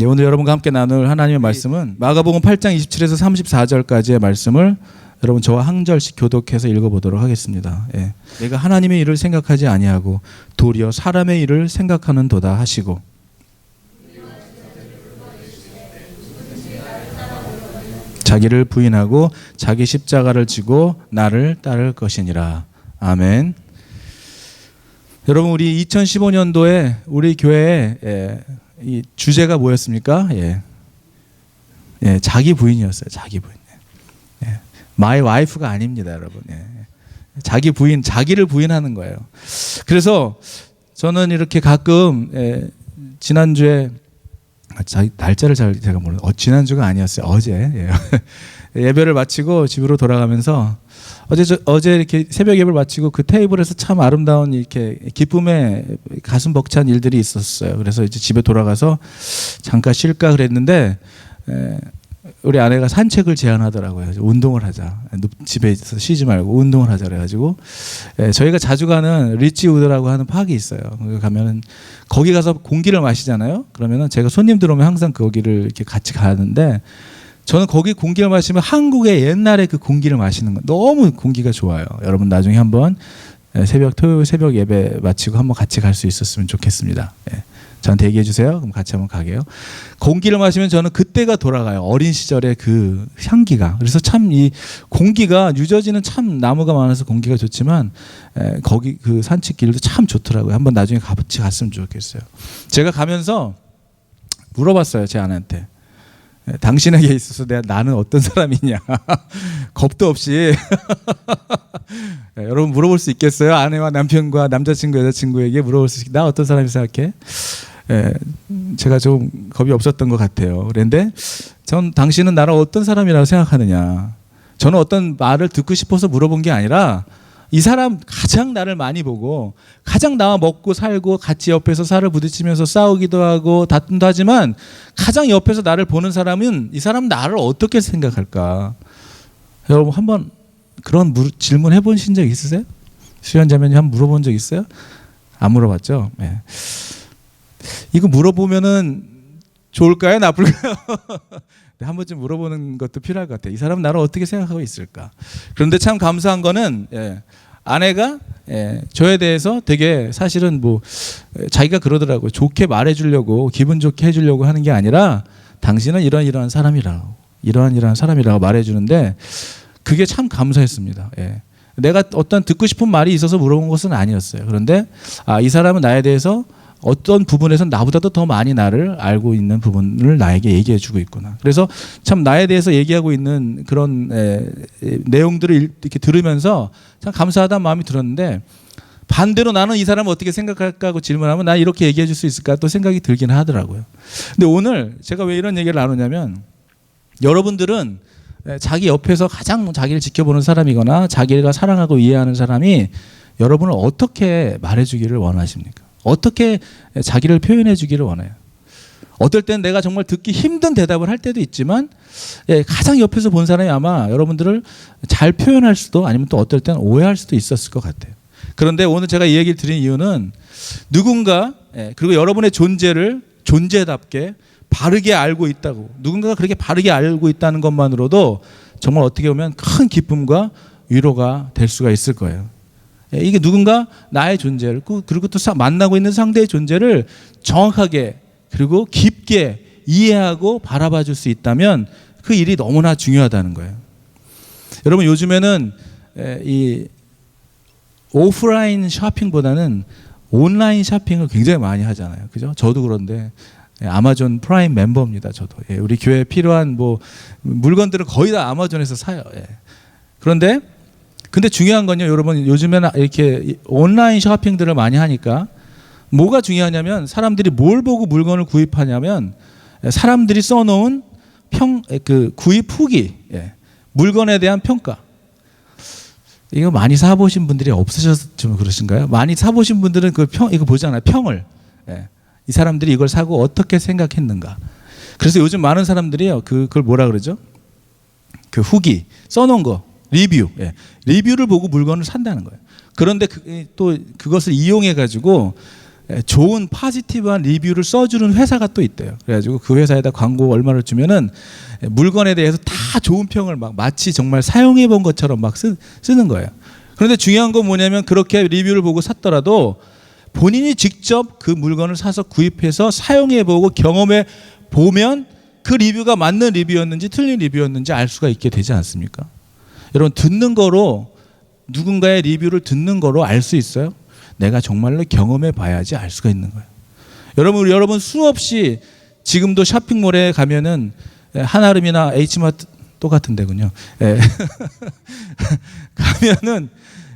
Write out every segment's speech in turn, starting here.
네, 오늘 여러분과 함께 나눌 하나님의 말씀은 마가복음 8장 27에서 34절까지의 말씀을 여러분 저와 한 절씩 교독해서 읽어보도록 하겠습니다. 예. 내가 하나님의 일을 생각하지 아니하고 도리어 사람의 일을 생각하는 도다 하시고 자기를 부인하고 자기 십자가를 지고 나를 따를 것이니라. 아멘. 여러분 우리 2015년도에 우리 교회에 이 주제가 뭐였습니까? 자기 부인이었어요. 자기 부인. My wife가 아닙니다, 여러분. 자기 부인, 자기를 부인하는 거예요. 그래서 저는 이렇게 가끔 지난주에 날짜를 제가 모르는 지난주가 아니었어요. 어제 예배를 마치고 집으로 돌아가면서 어제 이렇게 새벽 예배를 마치고 그 테이블에서 참 아름다운 이렇게 기쁨에 가슴 벅찬 일들이 있었어요. 그래서 이제 집에 돌아가서 잠깐 쉴까 그랬는데 우리 아내가 산책을 제안하더라고요. 운동을 하자. 집에 있어서 쉬지 말고 운동을 하자 그래가지고 저희가 자주 가는 리치우드라고 하는 파크가 있어요. 거기 가면은 거기 가서 공기를 마시잖아요. 그러면은 제가 손님 들어오면 항상 거기를 이렇게 같이 가는데 저는 거기 공기를 마시면 한국의 옛날에 그 공기를 마시는 거 너무 공기가 좋아요. 여러분 나중에 한번 토요일 새벽 예배 마치고 한번 같이 갈 수 있었으면 좋겠습니다. 저한테 얘기해 주세요. 그럼 같이 한번 가게요. 공기를 마시면 저는 그때가 돌아가요. 어린 시절의 그 향기가. 그래서 참 이 공기가 뉴저지는 참 나무가 많아서 공기가 좋지만 거기 그 산책길도 참 좋더라고요. 한번 나중에 같이 갔으면 좋겠어요. 제가 가면서 물어봤어요. 제 아내한테. 당신에게 있어서 나는 어떤 사람이냐. 겁도 없이 여러분 물어볼 수 있겠어요? 아내와 남편과 남자친구 여자친구에게 물어볼 수 있겠어요? 나 어떤 사람이 생각해? 제가 좀 겁이 없었던 것 같아요. 그런데 전 당신은 나를 어떤 사람이라고 생각하느냐. 저는 어떤 말을 듣고 싶어서 물어본 게 아니라 이 사람 가장 나를 많이 보고 가장 나와 먹고 살고 같이 옆에서 살을 부딪히면서 싸우기도 하고 다툼도 하지만 가장 옆에서 나를 보는 사람은 이 사람 나를 어떻게 생각할까? 여러분 한번 그런 질문 해보신 적 있으세요? 수련자매님 한번 물어본 적 있어요? 안 물어봤죠? 네. 이거 물어보면은 좋을까요? 나쁠까요? 한 번쯤 물어보는 것도 필요할 것 같아요. 이 사람은 나를 어떻게 생각하고 있을까? 그런데 참 감사한 거는 아내가 저에 대해서 되게 사실은 뭐 자기가 그러더라고요. 좋게 말해주려고 기분 좋게 해주려고 하는 게 아니라 당신은 이러한 사람이라고 이러한 사람이라고 말해주는데 그게 참 감사했습니다. 내가 어떤 듣고 싶은 말이 있어서 물어본 것은 아니었어요. 그런데 이 사람은 나에 대해서 어떤 부분에서 나보다도 더 많이 나를 알고 있는 부분을 나에게 얘기해 주고 있구나. 그래서 참 나에 대해서 얘기하고 있는 그런 내용들을 이렇게 들으면서 참 감사하다는 마음이 들었는데 반대로 나는 이 사람을 어떻게 생각할까 하고 질문하면 나 이렇게 얘기해 줄 수 있을까 또 생각이 들긴 하더라고요. 근데 오늘 제가 왜 이런 얘기를 나누냐면 여러분들은 자기 옆에서 가장 자기를 지켜보는 사람이거나 자기가 사랑하고 이해하는 사람이 여러분을 어떻게 말해주기를 원하십니까? 어떻게 자기를 표현해 주기를 원해요. 어떨 땐 내가 정말 듣기 힘든 대답을 할 때도 있지만 가장 옆에서 본 사람이 아마 여러분들을 잘 표현할 수도 아니면 또 어떨 땐 오해할 수도 있었을 것 같아요. 그런데 오늘 제가 이 얘기를 드린 이유는 누군가 그리고 여러분의 존재를 존재답게 바르게 알고 있다고 누군가가 그렇게 바르게 알고 있다는 것만으로도 정말 어떻게 보면 큰 기쁨과 위로가 될 수가 있을 거예요. 이게 누군가 나의 존재를 그리고 또 만나고 있는 상대의 존재를 정확하게 그리고 깊게 이해하고 바라봐 줄 수 있다면 그 일이 너무나 중요하다는 거예요. 여러분 요즘에는 이 오프라인 쇼핑보다는 온라인 쇼핑을 굉장히 많이 하잖아요. 그죠? 저도 그런데 아마존 프라임 멤버입니다. 저도. 우리 교회에 필요한 뭐 물건들은 거의 다 아마존에서 사요. 그런데 근데 중요한 건요, 여러분 요즘에는 이렇게 온라인 쇼핑들을 많이 하니까 뭐가 중요하냐면 사람들이 뭘 보고 물건을 구입하냐면 사람들이 써놓은 구입 후기, 물건에 대한 평가. 이거 많이 사보신 분들이 없으셔서 좀 그러신가요? 많이 사보신 분들은 이거 보잖아요, 평을. 이 사람들이 이걸 사고 어떻게 생각했는가. 그래서 요즘 많은 사람들이요, 그걸 뭐라 그러죠? 그 후기 써놓은 거. 리뷰를 보고 물건을 산다는 거예요. 그런데 또 그것을 이용해 가지고 좋은 포지티브한 리뷰를 써주는 회사가 또 있대요. 그래가지고 그 회사에다 광고 얼마를 주면은 물건에 대해서 다 좋은 평을 막 마치 정말 사용해 본 것처럼 막 쓰는 거예요. 그런데 중요한 건 뭐냐면 그렇게 리뷰를 보고 샀더라도 본인이 직접 그 물건을 사서 구입해서 사용해 보고 경험해 보면 그 리뷰가 맞는 리뷰였는지 틀린 리뷰였는지 알 수가 있게 되지 않습니까? 여러분, 듣는 거로, 누군가의 리뷰를 듣는 거로 알 수 있어요? 내가 정말로 경험해 봐야지 알 수가 있는 거예요. 여러분 수없이 지금도 쇼핑몰에 가면은 한아름이나 H마트 똑같은 데군요. 예. 가면은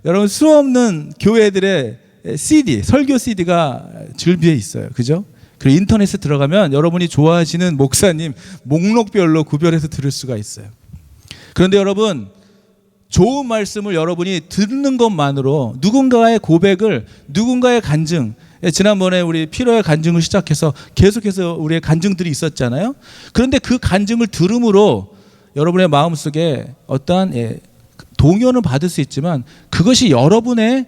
여러분 수없는 교회들의 CD, 설교 CD가 줄비에 있어요. 그죠? 그리고 인터넷에 들어가면 여러분이 좋아하시는 목사님 목록별로 구별해서 들을 수가 있어요. 그런데 여러분, 좋은 말씀을 여러분이 듣는 것만으로 누군가의 고백을, 누군가의 간증, 지난번에 우리 피로의 간증을 시작해서 계속해서 우리의 간증들이 있었잖아요. 그런데 그 간증을 들음으로 여러분의 마음속에 어떠한 동요는 받을 수 있지만 그것이 여러분의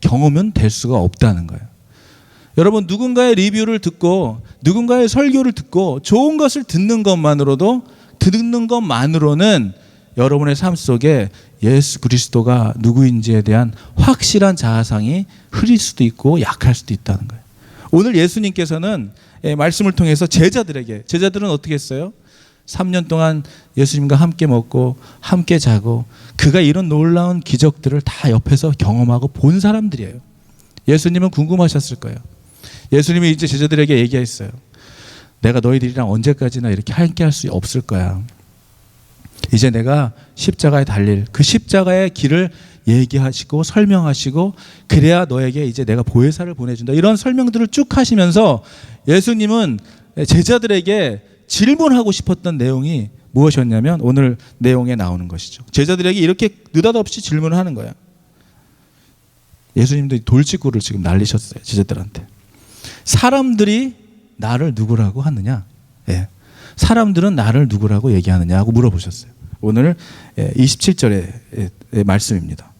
경험은 될 수가 없다는 거예요. 여러분, 누군가의 리뷰를 듣고 누군가의 설교를 듣고 좋은 것을 듣는 것만으로는 여러분의 삶 속에 예수 그리스도가 누구인지에 대한 확실한 자아상이 흐릴 수도 있고 약할 수도 있다는 거예요. 오늘 예수님께서는 말씀을 통해서 제자들은 어떻게 했어요? 3년 동안 예수님과 함께 먹고 함께 자고 그가 이런 놀라운 기적들을 다 옆에서 경험하고 본 사람들이에요. 예수님은 궁금하셨을 거예요. 예수님이 이제 제자들에게 얘기했어요. 내가 너희들이랑 언제까지나 이렇게 함께 할 수 없을 거야. 이제 내가 십자가에 달릴 그 십자가의 길을 얘기하시고 설명하시고 그래야 너에게 이제 내가 보혜사를 보내준다. 이런 설명들을 쭉 하시면서 예수님은 제자들에게 질문하고 싶었던 내용이 무엇이었냐면 오늘 내용에 나오는 것이죠. 제자들에게 이렇게 느닷없이 질문을 하는 거예요. 예수님도 돌직구를 지금 날리셨어요. 제자들한테. 사람들이 나를 누구라고 하느냐? 예. 사람들은 나를 누구라고 얘기하느냐고 물어보셨어요. 오늘 27절의 말씀입니다.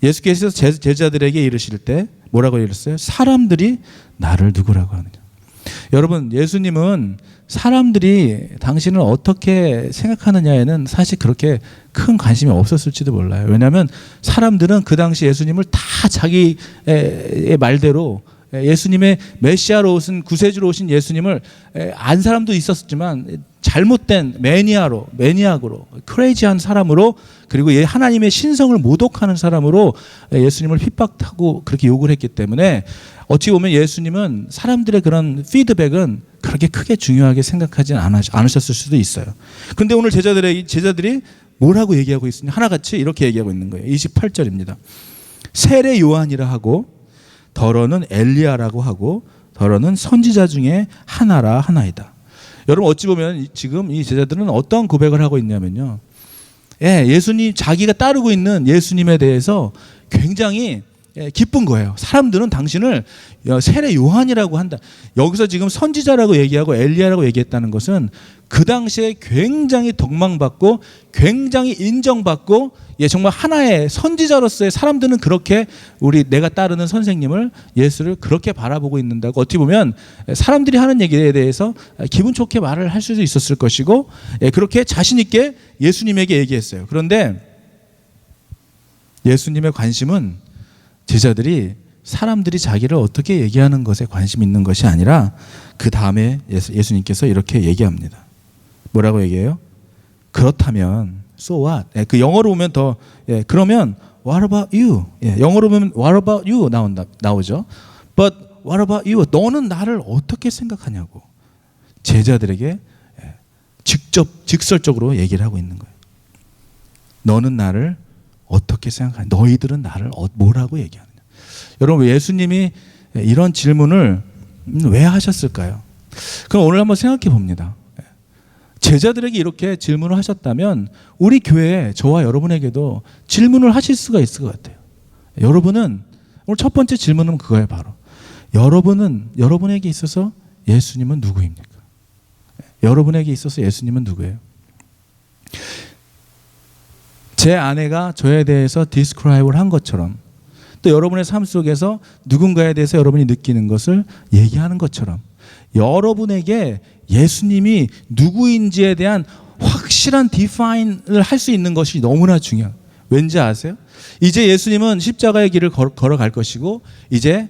예수께서 제자들에게 이르실 때 뭐라고 이르셨어요? 사람들이 나를 누구라고 하느냐. 여러분, 예수님은 사람들이 당신을 어떻게 생각하느냐에는 사실 그렇게 큰 관심이 없었을지도 몰라요. 왜냐하면 사람들은 그 당시 예수님을 다 자기의 말대로 예수님의 메시아로 오신, 구세주로 오신 예수님을 안 사람도 있었지만 잘못된 매니악으로 크레이지한 사람으로, 그리고 하나님의 신성을 모독하는 사람으로 예수님을 핍박하고 그렇게 욕을 했기 때문에 어찌 보면 예수님은 사람들의 그런 피드백은 그렇게 크게 중요하게 생각하지 않으셨을 수도 있어요. 그런데 오늘 제자들이 뭐라고 얘기하고 있으냐? 하나같이 이렇게 얘기하고 있는 거예요. 28절입니다. 세례 요한이라 하고 더러는 엘리야라고 하고 더러는 선지자 중에 하나이다. 여러분, 어찌 보면 지금 이 제자들은 어떤 고백을 하고 있냐면요. 예수님, 자기가 따르고 있는 예수님에 대해서 굉장히 기쁜 거예요. 사람들은 당신을 세례 요한이라고 한다. 여기서 지금 선지자라고 얘기하고 엘리야라고 얘기했다는 것은 그 당시에 굉장히 덕망받고 굉장히 인정받고 정말 하나의 선지자로서의, 사람들은 그렇게 내가 따르는 선생님을, 예수를 그렇게 바라보고 있는다고, 어떻게 보면 사람들이 하는 얘기에 대해서 기분 좋게 말을 할 수도 있었을 것이고 그렇게 자신 있게 예수님에게 얘기했어요. 그런데 예수님의 관심은 제자들이 사람들이 자기를 어떻게 얘기하는 것에 관심 있는 것이 아니라 그 다음에 예수님께서 이렇게 얘기합니다. 뭐라고 얘기해요? 그렇다면 so what? 그 영어로 보면 더 그러면 what about you? 영어로 보면 what about you 나오죠. But what about you? 너는 나를 어떻게 생각하냐고 제자들에게 직설적으로 얘기를 하고 있는 거예요. 너는 나를 어떻게 생각하냐? 너희들은 나를 뭐라고 얘기하느냐? 여러분, 예수님이 이런 질문을 왜 하셨을까요? 그럼 오늘 한번 생각해 봅니다. 제자들에게 이렇게 질문을 하셨다면 우리 교회에 저와 여러분에게도 질문을 하실 수가 있을 것 같아요. 여러분은 오늘 첫 번째 질문은 그거예요. 바로 여러분에게 있어서 예수님은 누구입니까? 여러분에게 있어서 예수님은 누구예요? 제 아내가 저에 대해서 디스크라이브를 한 것처럼 또 여러분의 삶 속에서 누군가에 대해서 여러분이 느끼는 것을 얘기하는 것처럼 여러분에게 예수님이 누구인지에 대한 확실한 디파인을 할 수 있는 것이 너무나 중요해요. 왠지 아세요? 이제 예수님은 십자가의 길을 걸어갈 것이고 이제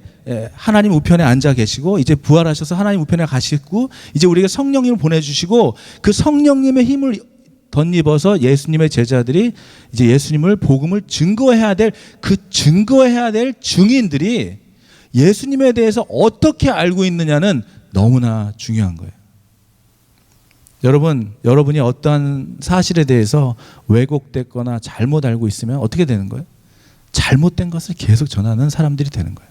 하나님 우편에 앉아 계시고 이제 부활하셔서 하나님 우편에 가시고 이제 우리에게 성령님을 보내주시고 그 성령님의 힘을 덧입어서 예수님의 제자들이 이제 예수님을 복음을 증거해야 될 그 증거해야 될 증인들이 예수님에 대해서 어떻게 알고 있느냐는 너무나 중요한 거예요. 여러분이 어떠한 사실에 대해서 왜곡됐거나 잘못 알고 있으면 어떻게 되는 거예요? 잘못된 것을 계속 전하는 사람들이 되는 거예요.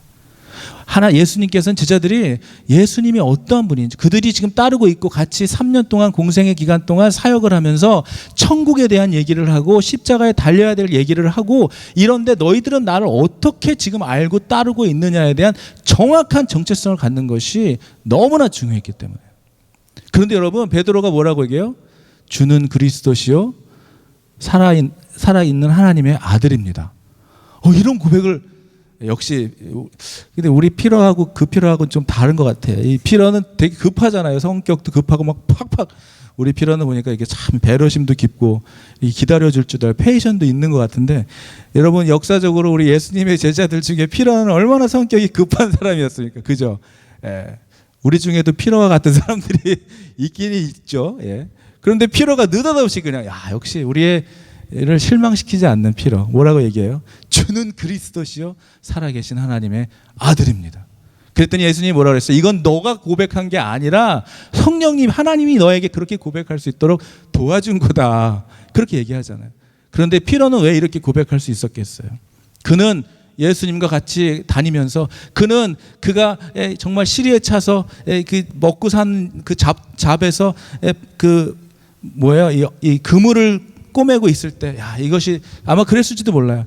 예수님께서는 제자들이 예수님이 어떠한 분인지 그들이 지금 따르고 있고 같이 3년 동안 공생의 기간 동안 사역을 하면서 천국에 대한 얘기를 하고 십자가에 달려야 될 얘기를 하고 이런데 너희들은 나를 어떻게 지금 알고 따르고 있느냐에 대한 정확한 정체성을 갖는 것이 너무나 중요했기 때문에. 그런데 여러분 베드로가 뭐라고 얘기해요? 주는 그리스도시요 살아있는 하나님의 아들입니다. 이런 고백을 역시 근데 우리 피러하고 그 피러하고는 좀 다른 것 같아요. 이 피러는 되게 급하잖아요. 성격도 급하고 막 팍팍. 우리 피러는 보니까 이게 참 배려심도 깊고 기다려줄 줄 알 페이션도 있는 것 같은데 여러분 역사적으로 우리 예수님의 제자들 중에 피러는 얼마나 성격이 급한 사람이었습니까? 그죠? 예. 우리 중에도 피러와 같은 사람들이 있긴 있죠. 예. 그런데 피러가 느닷없이 그냥 역시 우리를 실망시키지 않는 피러. 뭐라고 얘기해요? 주는 그리스도시요 살아계신 하나님의 아들입니다. 그랬더니 예수님이 뭐라고 그랬어요? 이건 너가 고백한 게 아니라 성령님 하나님이 너에게 그렇게 고백할 수 있도록 도와준 거다. 그렇게 얘기하잖아요. 그런데 피러는 왜 이렇게 고백할 수 있었겠어요? 그는 예수님과 같이 다니면서 그가 정말 시리에 차서 그 먹고 산 그 잡에서 이 그물을 꼬매고 있을 때 이것이 아마 그랬을지도 몰라요.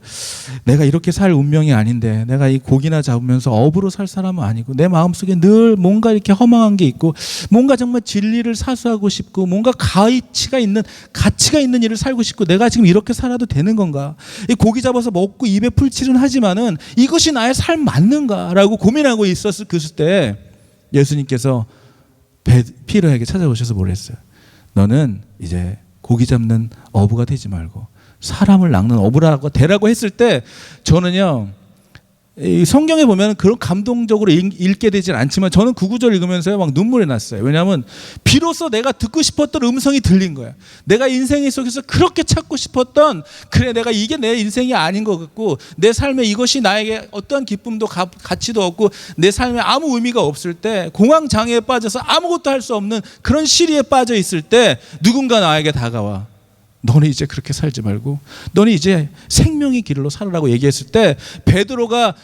내가 이렇게 살 운명이 아닌데 내가 이 고기나 잡으면서 업으로 살 사람은 아니고 내 마음속에 늘 뭔가 이렇게 허망한 게 있고 뭔가 정말 진리를 사수하고 싶고 뭔가 가치가 있는 일을 살고 싶고 내가 지금 이렇게 살아도 되는 건가? 이 고기 잡아서 먹고 입에 풀칠은 하지만은 이것이 나의 삶 맞는가라고 고민하고 있었을 때 예수님께서 피러에게 찾아오셔서 뭐랬어요? 너는 이제 고기 잡는 어부가 되지 말고 사람을 낚는 어부라고 되라고 했을 때 저는요 이 성경에 보면 그런 감동적으로 읽게 되진 않지만 저는 그 구절 읽으면서 막 눈물이 났어요. 왜냐하면 비로소 내가 듣고 싶었던 음성이 들린 거야. 내가 인생 속에서 그렇게 찾고 싶었던 내가 이게 내 인생이 아닌 것 같고 내 삶에 이것이 나에게 어떠한 기쁨도 가치도 없고 내 삶에 아무 의미가 없을 때 공황장애에 빠져서 아무것도 할 수 없는 그런 시리에 빠져 있을 때 누군가 나에게 다가와 너는 이제 그렇게 살지 말고 너는 이제 생명의 길로 살아라고 얘기했을 때 베드로가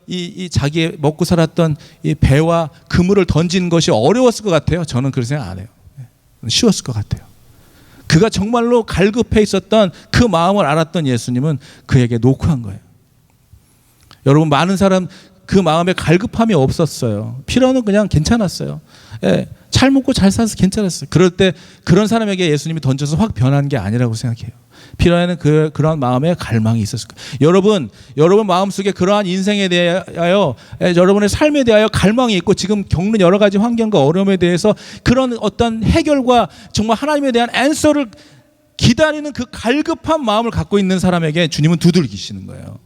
이 자기 먹고 살았던 이 배와 그물을 던지는 것이 어려웠을 것 같아요. 저는 그렇게 생각 안 해요. 쉬웠을 것 같아요. 그가 정말로 갈급해 있었던 그 마음을 알았던 예수님은 그에게 노크한 거예요. 여러분 많은 사람 그 마음에 갈급함이 없었어요. 피로는 그냥 괜찮았어요. 잘 먹고 잘 살아서 괜찮았어요. 그럴 때 그런 사람에게 예수님이 던져서 확 변한 게 아니라고 생각해요. 피로에는 그런 마음에 갈망이 있었을 거예요. 여러분 마음속에 그러한 인생에 대하여 여러분의 삶에 대하여 갈망이 있고 지금 겪는 여러 가지 환경과 어려움에 대해서 그런 어떤 해결과 정말 하나님에 대한 앤서를 기다리는 그 갈급한 마음을 갖고 있는 사람에게 주님은 두들기시는 거예요.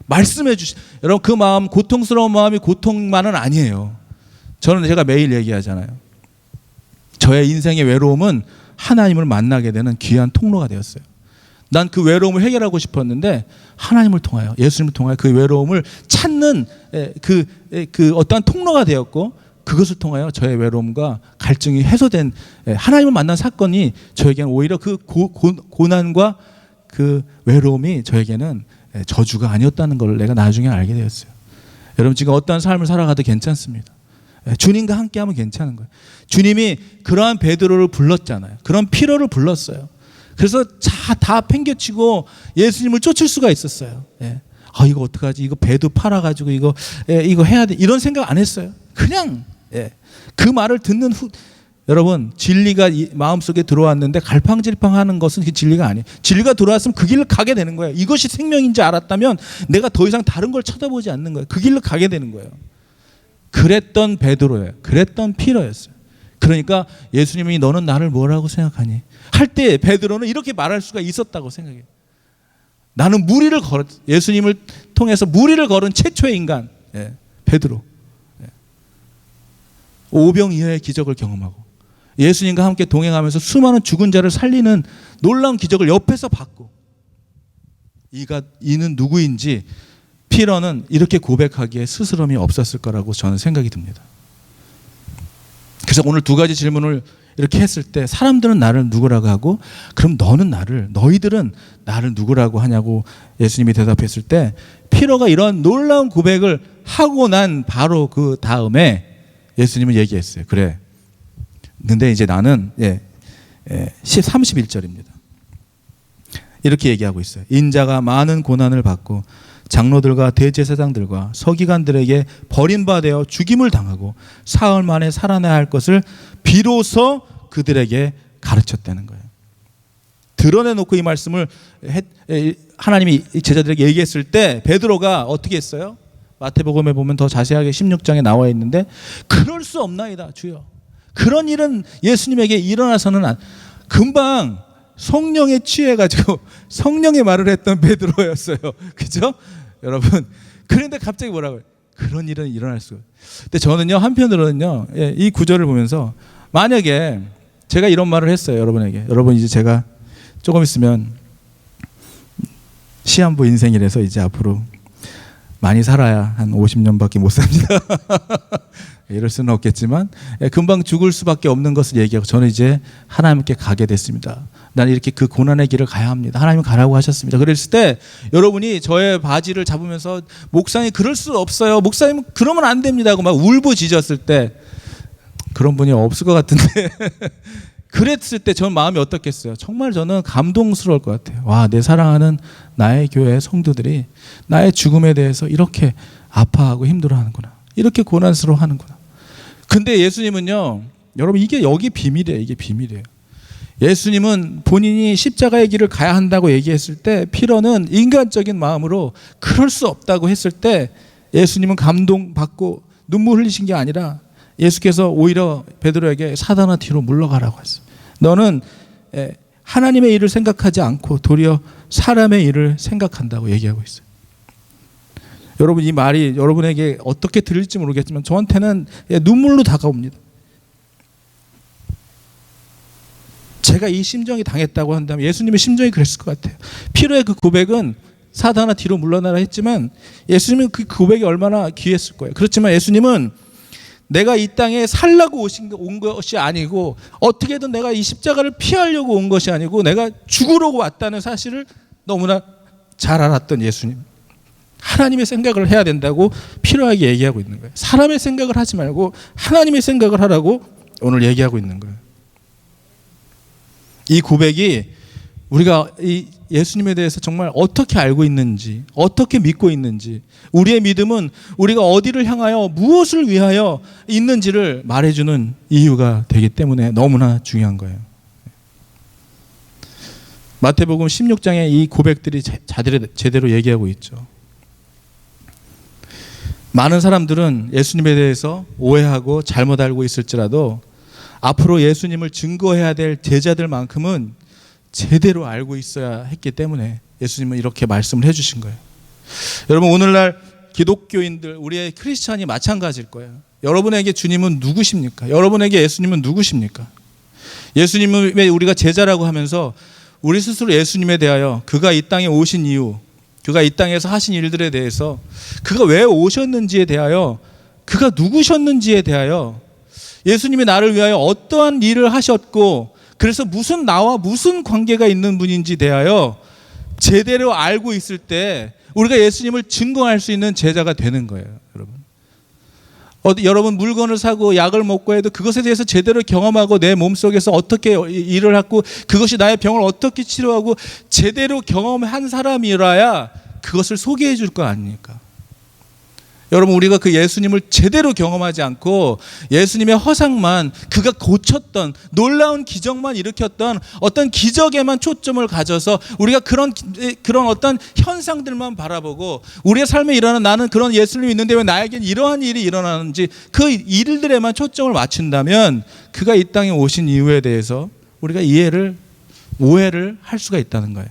말씀해 여러분 그 마음 고통스러운 마음이 고통만은 아니에요. 저는 제가 매일 얘기하잖아요. 저의 인생의 외로움은 하나님을 만나게 되는 귀한 통로가 되었어요. 난 그 외로움을 해결하고 싶었는데 하나님을 통하여 예수님을 통하여 그 외로움을 찾는 그 어떠한 통로가 되었고 그것을 통하여 저의 외로움과 갈증이 해소된 하나님을 만난 사건이 저에게는 오히려 그 고난과 그 외로움이 저에게는 저주가 아니었다는 걸 내가 나중에 알게 되었어요. 여러분 지금 어떠한 삶을 살아가도 괜찮습니다. 주님과 함께하면 괜찮은 거예요. 주님이 그러한 베드로를 불렀잖아요. 그런 피로를 불렀어요. 그래서 다 팽개치고 예수님을 쫓을 수가 있었어요. 이거 어떡하지? 이거 배도 팔아가지고 이거 해야 돼. 이런 생각 안 했어요. 그냥 그 말을 듣는 여러분, 진리가 마음속에 들어왔는데 갈팡질팡하는 것은 그 진리가 아니에요. 진리가 들어왔으면 그 길로 가게 되는 거예요. 이것이 생명인지 알았다면 내가 더 이상 다른 걸 쳐다보지 않는 거예요. 그 길로 가게 되는 거예요. 그랬던 베드로예요. 그랬던 피러였어요. 그러니까 예수님이 너는 나를 뭐라고 생각하니? 할 때 베드로는 이렇게 말할 수가 있었다고 생각해요. 나는 무리를 걸었, 예수님을 통해서 무리를 걸은 최초의 인간, 베드로. 오병 이하의 기적을 경험하고 예수님과 함께 동행하면서 수많은 죽은 자를 살리는 놀라운 기적을 옆에서 봤고, 이는 누구인지 피러는 이렇게 고백하기에 스스럼이 없었을 거라고 저는 생각이 듭니다. 그래서 오늘 두 가지 질문을 이렇게 했을 때 사람들은 나를 누구라고 하고, 그럼 너희들은 나를 누구라고 하냐고 예수님이 대답했을 때, 피러가 이런 놀라운 고백을 하고 난 바로 그 다음에 예수님은 얘기했어요. 그래, 근데 이제 나는 31절입니다. 이렇게 얘기하고 있어요. 인자가 많은 고난을 받고 장로들과 대제사장들과 서기관들에게 버림받아 죽임을 당하고 사흘 만에 살아나야 할 것을 비로소 그들에게 가르쳤다는 거예요. 드러내놓고 이 말씀을 하나님이 제자들에게 얘기했을 때 베드로가 어떻게 했어요? 마태복음에 보면 더 자세하게 16장에 나와 있는데, 그럴 수 없나이다 주여. 그런 일은 예수님에게 일어나서는 금방 성령에 취해가지고 성령의 말을 했던 베드로였어요. 그죠? 여러분, 그런데 갑자기 뭐라고요? 그런 일은 일어날 수가. 근데 저는요, 한편으로는요, 이 구절을 보면서 만약에 제가 이런 말을 했어요, 여러분에게. 여러분, 이제 제가 조금 있으면 시한부 인생이라서 이제 앞으로 많이 살아야 한 50년밖에 못 삽니다. 이럴 수는 없겠지만 금방 죽을 수밖에 없는 것을 얘기하고 저는 이제 하나님께 가게 됐습니다. 나는 이렇게 그 고난의 길을 가야 합니다. 하나님 가라고 하셨습니다. 그랬을 때 여러분이 저의 바지를 잡으면서 목사님 그럴 수 없어요. 목사님 그러면 안 됩니다 하고 막 울부짖었을 때, 그런 분이 없을 것 같은데 그랬을 때 전 마음이 어떻겠어요? 정말 저는 감동스러울 것 같아요. 와, 내 사랑하는 나의 교회 성도들이 나의 죽음에 대해서 이렇게 아파하고 힘들어하는구나. 이렇게 고난스러워하는구나. 근데 예수님은요, 여러분, 이게 여기 비밀이에요. 이게 비밀이에요. 예수님은 본인이 십자가의 길을 가야 한다고 얘기했을 때 피러는 인간적인 마음으로 그럴 수 없다고 했을 때 예수님은 감동받고 눈물 흘리신 게 아니라 예수께서 오히려 베드로에게 사단아 뒤로 물러가라고 했어요. 너는 하나님의 일을 생각하지 않고 도리어 사람의 일을 생각한다고 얘기하고 있어요. 여러분, 이 말이 여러분에게 어떻게 들릴지 모르겠지만 저한테는 눈물로 다가옵니다. 제가 이 심정이 당했다고 한다면 예수님의 심정이 그랬을 것 같아요. 피로의 그 고백은 사단아 뒤로 물러나라 했지만 예수님은 그 고백이 얼마나 귀했을 거예요. 그렇지만 예수님은 내가 이 땅에 살라고 온 것이 아니고, 어떻게든 내가 이 십자가를 피하려고 온 것이 아니고 내가 죽으러 왔다는 사실을 너무나 잘 알았던 예수님. 하나님의 생각을 해야 된다고 필요하게 얘기하고 있는 거예요. 사람의 생각을 하지 말고 하나님의 생각을 하라고 오늘 얘기하고 있는 거예요. 이 고백이 우리가 이 예수님에 대해서 정말 어떻게 알고 있는지, 어떻게 믿고 있는지, 우리의 믿음은 우리가 어디를 향하여 무엇을 위하여 있는지를 말해주는 이유가 되기 때문에 너무나 중요한 거예요. 마태복음 16장에 이 고백들이 제대로 얘기하고 있죠. 많은 사람들은 예수님에 대해서 오해하고 잘못 알고 있을지라도 앞으로 예수님을 증거해야 될 제자들만큼은 제대로 알고 있어야 했기 때문에 예수님은 이렇게 말씀을 해주신 거예요. 여러분, 오늘날 기독교인들, 우리의 크리스찬이 마찬가지일 거예요. 여러분에게 주님은 누구십니까? 여러분에게 예수님은 누구십니까? 예수님을 왜 우리가 제자라고 하면서 우리 스스로 예수님에 대하여, 그가 이 땅에 오신 이유, 그가 이 땅에서 하신 일들에 대해서, 그가 왜 오셨는지에 대하여, 그가 누구셨는지에 대하여, 예수님이 나를 위하여 어떠한 일을 하셨고 그래서 나와 무슨 관계가 있는 분인지 대하여 제대로 알고 있을 때 우리가 예수님을 증거할 수 있는 제자가 되는 거예요. 여러분 물건을 사고 약을 먹고 해도 그것에 대해서 제대로 경험하고 내 몸속에서 어떻게 일을 하고 그것이 나의 병을 어떻게 치료하고 제대로 경험한 사람이라야 그것을 소개해 줄 거 아닙니까? 여러분, 우리가 그 예수님을 제대로 경험하지 않고 예수님의 허상만, 그가 고쳤던 놀라운 기적만 일으켰던 어떤 기적에만 초점을 가져서 우리가 그런 어떤 현상들만 바라보고 우리의 삶에 일어나는, 나는 그런 예수님이 있는데 왜 나에겐 이러한 일이 일어나는지 그 일들에만 초점을 맞춘다면 그가 이 땅에 오신 이유에 대해서 우리가 오해를 할 수가 있다는 거예요.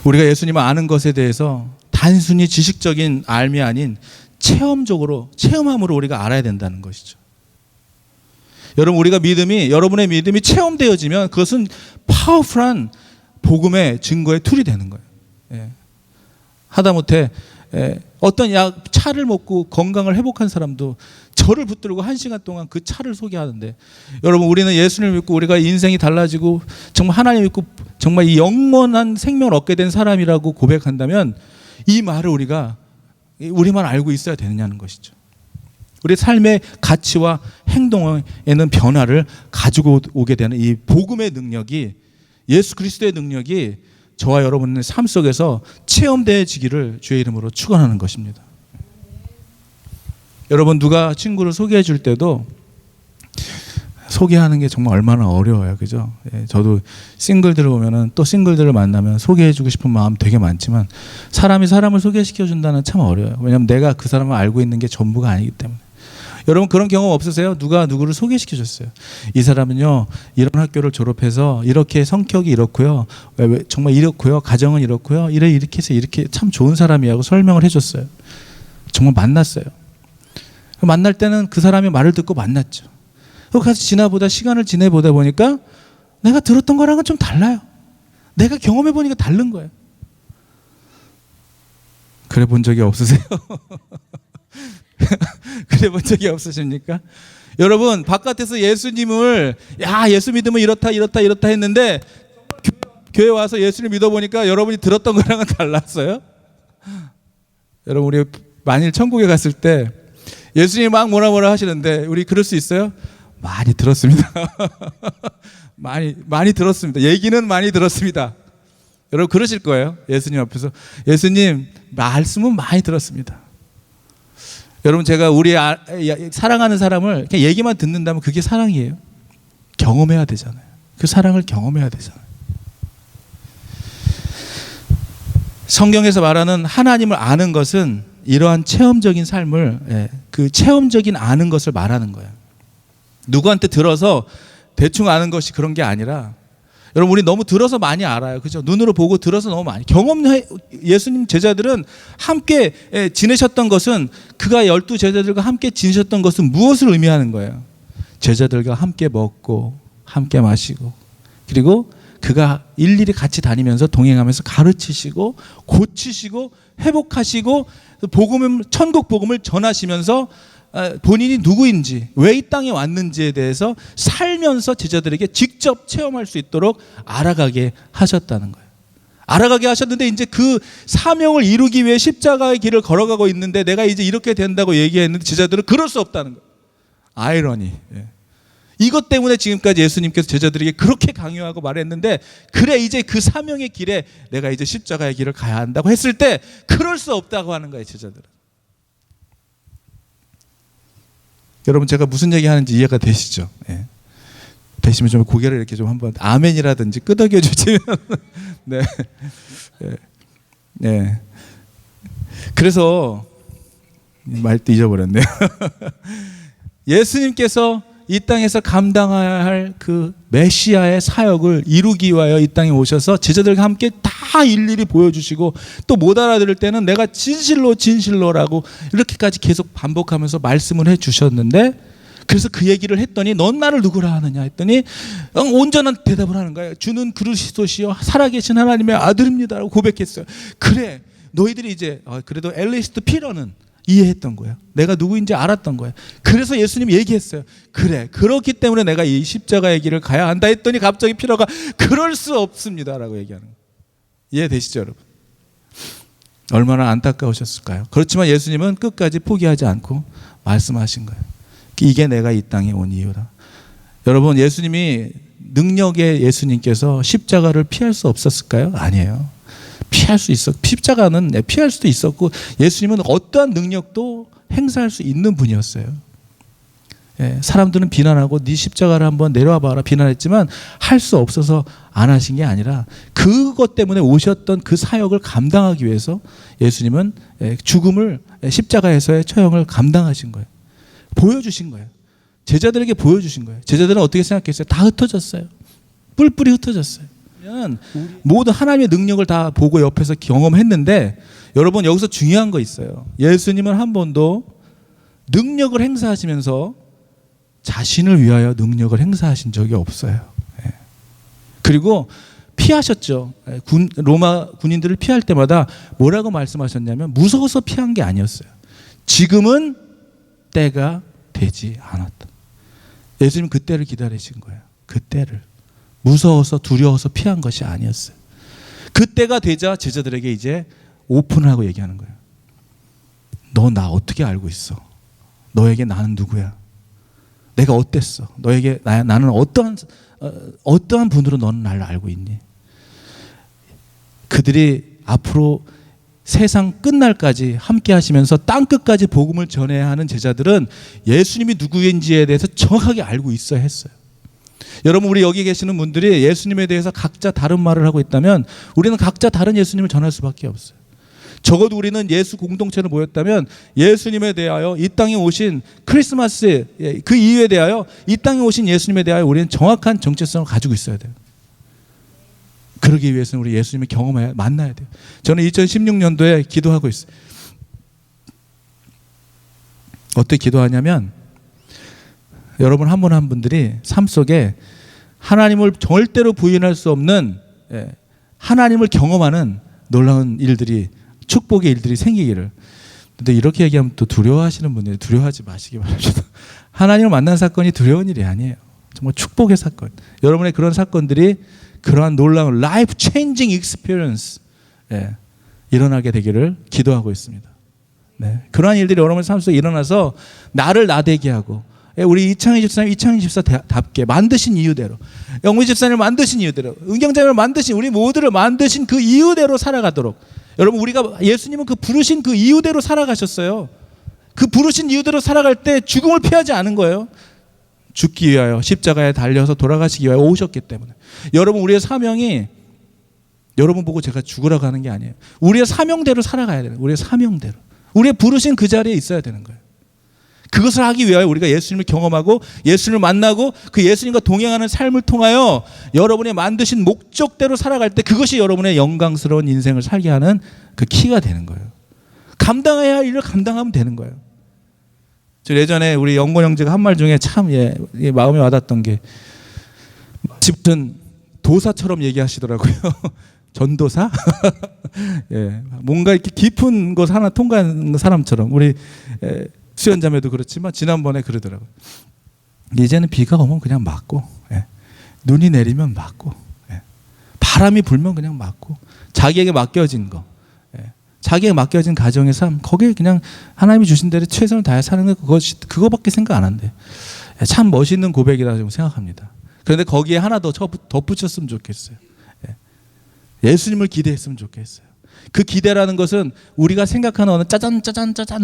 우리가 예수님을 아는 것에 대해서 단순히 지식적인 알미 아닌 체험함으로 우리가 알아야 된다는 것이죠. 여러분, 여러분의 믿음이 체험되어지면 그것은 파워풀한 복음의 증거의 툴이 되는 거예요. 예. 하다못해 어떤 차를 먹고 건강을 회복한 사람도 저를 붙들고 1시간 동안 그 차를 소개하는데, 여러분, 우리는 예수님을 믿고 우리가 인생이 달라지고 정말 하나님 믿고 정말 이 영원한 생명을 얻게 된 사람이라고 고백한다면 이 말을 우리만 알고 있어야 되느냐는 것이죠. 우리 삶의 가치와 행동에는 변화를 가지고 오게 되는 이 복음의 능력이, 예수 그리스도의 능력이 저와 여러분의 삶 속에서 체험되어지기를 주의 이름으로 축원하는 것입니다. 여러분, 누가 친구를 소개해 줄 때도 소개하는 게 정말 얼마나 어려워요. 그죠? 예, 저도 싱글들을 보면은, 또 싱글들을 만나면 소개해 주고 싶은 마음 되게 많지만 사람이 사람을 소개시켜 준다는 참 어려워요. 왜냐하면 내가 그 사람을 알고 있는 게 전부가 아니기 때문에. 여러분, 그런 경험 없으세요? 누가 누구를 소개시켜 줬어요. 이 사람은요, 이런 학교를 졸업해서 이렇게 성격이 이렇고요, 정말 이렇고요, 가정은 이렇고요, 이렇게 해서 이렇게 참 좋은 사람이라고 설명을 해줬어요. 정말 만났어요. 만날 때는 그 사람의 말을 듣고 만났죠. 같이 시간을 지내보다 보니까 내가 들었던 거랑은 좀 달라요. 내가 경험해 보니까 다른 거예요. 그래 본 적이 없으세요? 그래 본 적이 없으십니까? 여러분, 바깥에서 예수님을, 예수 믿으면 이렇다 했는데 교회 와서 예수를 믿어보니까 여러분이 들었던 거랑은 달랐어요? 여러분, 우리 만일 천국에 갔을 때 예수님이 막 뭐라 하시는데 우리 그럴 수 있어요? 많이 들었습니다. 많이 들었습니다. 얘기는 많이 들었습니다. 여러분, 그러실 거예요. 예수님 앞에서. 예수님 말씀은 많이 들었습니다. 여러분, 제가 우리 사랑하는 사람을 그냥 얘기만 듣는다면 그게 사랑이에요. 경험해야 되잖아요. 그 사랑을 경험해야 되잖아요. 성경에서 말하는 하나님을 아는 것은 이러한 체험적인 삶을, 그 체험적인 아는 것을 말하는 거예요. 누구한테 들어서 대충 아는 것이 그런 게 아니라, 여러분, 우리 너무 들어서 많이 알아요. 그죠? 눈으로 보고 들어서 너무 많이. 예수님 제자들은 함께 지내셨던 것은, 그가 12 제자들과 함께 지내셨던 것은 무엇을 의미하는 거예요? 제자들과 함께 먹고 함께 마시고, 그리고 그가 일일이 같이 다니면서 동행하면서 가르치시고 고치시고 회복하시고 천국 복음을 전하시면서 본인이 누구인지, 왜 이 땅에 왔는지에 대해서 살면서 제자들에게 직접 체험할 수 있도록 알아가게 하셨다는 거예요. 알아가게 하셨는데 이제 그 사명을 이루기 위해 십자가의 길을 걸어가고 있는데 내가 이제 이렇게 된다고 얘기했는데 제자들은 그럴 수 없다는 거예요. 아이러니. 이것 때문에 지금까지 예수님께서 제자들에게 그렇게 강요하고 말했는데, 그래 이제 그 사명의 길에 내가 이제 십자가의 길을 가야 한다고 했을 때 그럴 수 없다고 하는 거예요, 제자들은. 여러분, 제가 무슨 얘기 하는지 이해가 되시죠? 예. 되시면 좀 고개를 이렇게 좀 한번 아멘이라든지 끄덕여 주시면 네. 네. 그래서 말도 잊어버렸네요. 예수님께서 이 땅에서 감당해야 할 그 메시아의 사역을 이루기 위하여 이 땅에 오셔서 제자들과 함께 다 일일이 보여주시고, 또 못 알아들을 때는 내가 진실로라고 이렇게까지 계속 반복하면서 말씀을 해주셨는데, 그래서 그 얘기를 했더니 넌 나를 누구라 하느냐 했더니 온전한 대답을 하는 거예요. 주는 그리스도시요 살아계신 하나님의 아들입니다라고 고백했어요. 그래, 너희들이 이제 그래도 엘리스트 피러는 이해했던 거예요. 내가 누구인지 알았던 거예요. 그래서 예수님이 얘기했어요. 그래, 그렇기 때문에 내가 이 십자가의 길을 가야 한다 했더니 갑자기 피러가 그럴 수 없습니다라고 얘기하는 거예요. 이해되시죠, 여러분? 얼마나 안타까우셨을까요? 그렇지만 예수님은 끝까지 포기하지 않고 말씀하신 거예요. 이게 내가 이 땅에 온 이유다. 여러분, 예수님이 능력의 예수님께서 십자가를 피할 수 없었을까요? 아니에요. 피할 수 있었고, 십자가는 피할 수도 있었고, 예수님은 어떠한 능력도 행사할 수 있는 분이었어요. 사람들은 비난하고 네 십자가를 한번 내려와 봐라 비난했지만 할 수 없어서 안 하신 게 아니라 그것 때문에 오셨던 그 사역을 감당하기 위해서 예수님은 죽음을, 십자가에서의 처형을 감당하신 거예요. 보여주신 거예요. 제자들에게 보여주신 거예요. 제자들은 어떻게 생각했어요? 다 흩어졌어요. 뿔뿔이 흩어졌어요. 모든 하나님의 능력을 다 보고 옆에서 경험했는데, 여러분 여기서 중요한 거 있어요. 예수님은 한 번도 능력을 행사하시면서 자신을 위하여 능력을 행사하신 적이 없어요. 그리고 피하셨죠. 로마 군인들을 피할 때마다 뭐라고 말씀하셨냐면 무서워서 피한 게 아니었어요. 지금은 때가 되지 않았다. 예수님 그 때를 기다리신 거예요. 그 때를. 무서워서 두려워서 피한 것이 아니었어요. 그 때가 되자 제자들에게 이제 오픈을 하고 얘기하는 거예요. 너 나 어떻게 알고 있어? 너에게 나는 누구야? 내가 어땠어? 너에게 나는 어떠한 분으로 너는 나를 알고 있니? 그들이 앞으로 세상 끝날까지 함께 하시면서 땅끝까지 복음을 전해야 하는 제자들은 예수님이 누구인지에 대해서 정확하게 알고 있어야 했어요. 여러분, 우리 여기 계시는 분들이 예수님에 대해서 각자 다른 말을 하고 있다면 우리는 각자 다른 예수님을 전할 수밖에 없어요. 적어도 우리는 예수 공동체로 모였다면 예수님에 대하여, 이 땅에 오신 크리스마스 그 이유에 대하여, 이 땅에 오신 예수님에 대하여 우리는 정확한 정체성을 가지고 있어야 돼요. 그러기 위해서는 우리 예수님을 경험해야, 만나야 돼요. 저는 2016년도에 기도하고 있어요. 어떻게 기도하냐면, 여러분 한 분 한 분들이 삶 속에 하나님을 절대로 부인할 수 없는, 하나님을 경험하는 놀라운 일들이, 축복의 일들이 생기기를. 근데 이렇게 얘기하면 또 두려워하시는 분들이, 두려워하지 마시기 바랍니다. 하나님을 만난 사건이 두려운 일이 아니에요. 정말 축복의 사건. 여러분의 그런 사건들이 그러한 놀라운 라이프 체인징 익스피리언스 일어나게 되기를 기도하고 있습니다. 그러한 일들이 여러분의 삶 속에 일어나서 나를 나되게 하고, 우리 이창희 집사님, 이창희 집사답게 만드신 이유대로, 영미 집사님을 만드신 이유대로, 은경장님을 만드신, 우리 모두를 만드신 그 이유대로 살아가도록. 여러분, 우리가 예수님은 그 부르신 그 이유대로 살아가셨어요. 그 부르신 이유대로 살아갈 때 죽음을 피하지 않은 거예요. 죽기 위하여 십자가에 달려서 돌아가시기 위하여 오셨기 때문에. 여러분, 우리의 사명이 여러분 보고 제가 죽으라고 하는 게 아니에요. 우리의 사명대로 살아가야 되는 거예요. 우리의 사명대로. 우리의 부르신 그 자리에 있어야 되는 거예요. 그것을 하기 위하여 우리가 예수님을 경험하고 예수님을 만나고 그 예수님과 동행하는 삶을 통하여 여러분의 만드신 목적대로 살아갈 때 그것이 여러분의 영광스러운 인생을 살게 하는 그 키가 되는 거예요. 감당해야 할 일을 감당하면 되는 거예요. 저 예전에 우리 영권 형제가 한 말 중에 참 마음에 와닿았던 게, 집은 도사처럼 얘기하시더라고요. 전도사? 뭔가 이렇게 깊은 것 하나 통과한 사람처럼. 우리 수연자매도 그렇지만 지난번에 그러더라고요. 이제는 비가 오면 그냥 맞고, 눈이 내리면 맞고, 바람이 불면 그냥 맞고, 자기에게 맡겨진 거, 자기에게 맡겨진 가정의 삶, 거기에 그냥 하나님이 주신 대로 최선을 다해 사는 거, 그거밖에 생각 안 한대. 참 멋있는 고백이라고 좀 생각합니다. 그런데 거기에 하나 더 덧붙였으면 좋겠어요. 예수님을 기대했으면 좋겠어요. 그 기대라는 것은 우리가 생각하는 어느 짜잔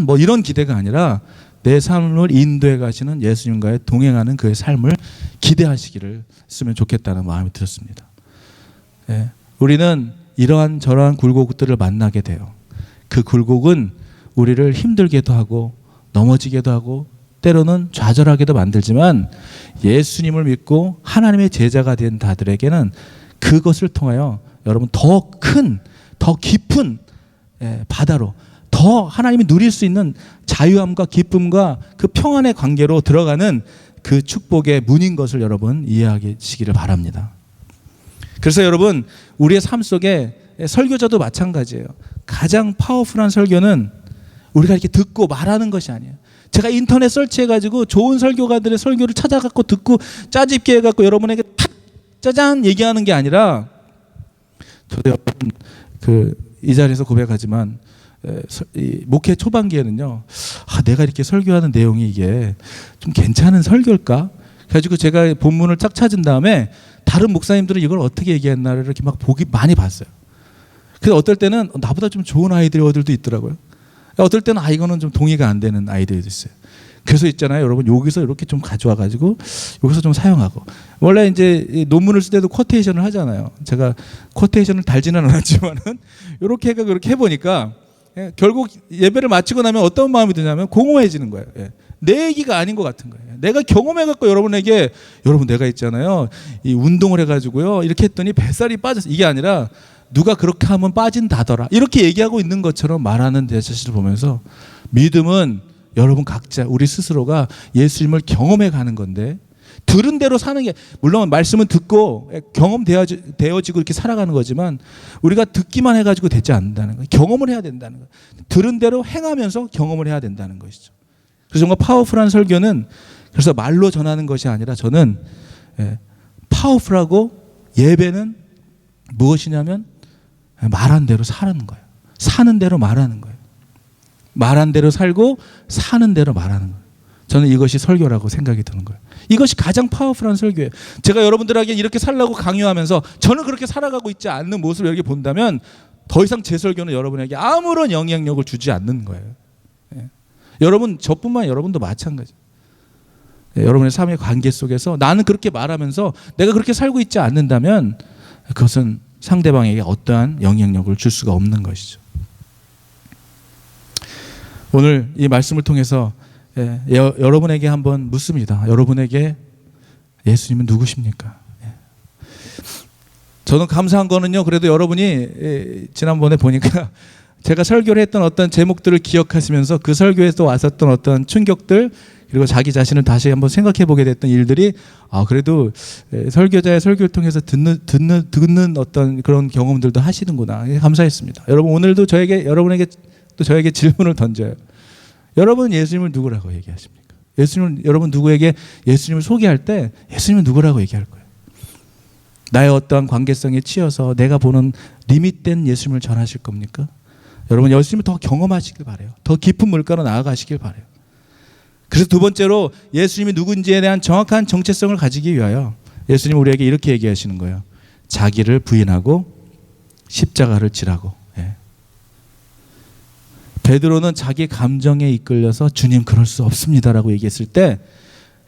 뭐 이런 기대가 아니라 내 삶을 인도해 가시는 예수님과의 동행하는 그의 삶을 기대하시기를 했으면 좋겠다는 마음이 들었습니다. 우리는 이러한 저러한 굴곡들을 만나게 돼요. 그 굴곡은 우리를 힘들게도 하고 넘어지게도 하고 때로는 좌절하게도 만들지만, 예수님을 믿고 하나님의 제자가 된 자들에게는 그것을 통하여 여러분 더 큰, 더 깊은 바다로, 더 하나님이 누릴 수 있는 자유함과 기쁨과 그 평안의 관계로 들어가는 그 축복의 문인 것을 여러분 이해하시기를 바랍니다. 그래서 여러분, 우리의 삶 속에 설교자도 마찬가지예요. 가장 파워풀한 설교는 우리가 이렇게 듣고 말하는 것이 아니에요. 제가 인터넷 설치해가지고 좋은 설교가들의 설교를 찾아갖고 듣고 짜집게 해갖고 여러분에게 탁 짜잔 얘기하는 게 아니라, 저도 여러분 이 자리에서 고백하지만 목회 초반기에는요, 내가 이렇게 설교하는 내용이 이게 좀 괜찮은 설교일까? 그래가지고 제가 본문을 쫙 찾은 다음에 다른 목사님들은 이걸 어떻게 얘기했나를 이렇게 막 보기 많이 봤어요. 근데 어떨 때는 나보다 좀 좋은 아이들도 있더라고요. 어떨 때는 이거는 좀 동의가 안 되는 아이들도 있어요. 그래서 있잖아요, 여러분, 여기서 이렇게 좀 가져와가지고 여기서 좀 사용하고. 원래 이제 논문을 쓸 때도 쿼테이션을 하잖아요. 제가 쿼테이션을 달지는 않았지만은 이렇게 해가 그렇게 해보니까 결국 예배를 마치고 나면 어떤 마음이 드냐면 공허해지는 거예요. 내 얘기가 아닌 것 같은 거예요. 내가 경험해갖고 여러분에게, 여러분 내가 있잖아요, 이 운동을 해가지고요 이렇게 했더니 뱃살이 빠졌어, 이게 아니라 누가 그렇게 하면 빠진다더라, 이렇게 얘기하고 있는 것처럼 말하는 내 자신을 보면서, 믿음은 여러분 각자 우리 스스로가 예수님을 경험해 가는 건데, 들은 대로 사는 게, 물론 말씀은 듣고 경험되어지고 이렇게 살아가는 거지만 우리가 듣기만 해가지고 되지 않는다는 거예요. 경험을 해야 된다는 거예요. 들은 대로 행하면서 경험을 해야 된다는 것이죠. 그래서 정말 파워풀한 설교는 그래서 말로 전하는 것이 아니라, 저는 파워풀하고 예배는 무엇이냐면 말한 대로 사는 거예요. 사는 대로 말하는 거예요. 말한 대로 살고 사는 대로 말하는 거예요. 저는 이것이 설교라고 생각이 드는 거예요. 이것이 가장 파워풀한 설교예요. 제가 여러분들에게 이렇게 살라고 강요하면서 저는 그렇게 살아가고 있지 않는 모습을 이렇게 본다면 더 이상 제 설교는 여러분에게 아무런 영향력을 주지 않는 거예요. 여러분, 저뿐만 아니라 여러분도 마찬가지예요. 여러분의 삶의 관계 속에서 나는 그렇게 말하면서 내가 그렇게 살고 있지 않는다면 그것은 상대방에게 어떠한 영향력을 줄 수가 없는 것이죠. 오늘 이 말씀을 통해서 여러분에게 한번 묻습니다. 여러분에게 예수님은 누구십니까? 저는 감사한 거는요, 그래도 여러분이 지난번에 보니까 제가 설교를 했던 어떤 제목들을 기억하시면서 그 설교에서 왔었던 어떤 충격들, 그리고 자기 자신을 다시 한번 생각해 보게 됐던 일들이, 그래도 설교자의 설교를 통해서 듣는 어떤 그런 경험들도 하시는구나, 감사했습니다. 여러분, 오늘도 여러분에게 또 저에게 질문을 던져요. 여러분, 예수님을 누구라고 얘기하십니까? 여러분 누구에게 예수님을 소개할 때 예수님은 누구라고 얘기할 거예요? 나의 어떠한 관계성에 치여서 내가 보는 리밋된 예수님을 전하실 겁니까? 여러분, 예수님을 더 경험하시길 바라요. 더 깊은 물가로 나아가시길 바라요. 그래서 두 번째로 예수님이 누군지에 대한 정확한 정체성을 가지기 위하여 예수님은 우리에게 이렇게 얘기하시는 거예요. 자기를 부인하고 십자가를 지라고. 베드로는 자기 감정에 이끌려서 주님 그럴 수 없습니다라고 얘기했을 때,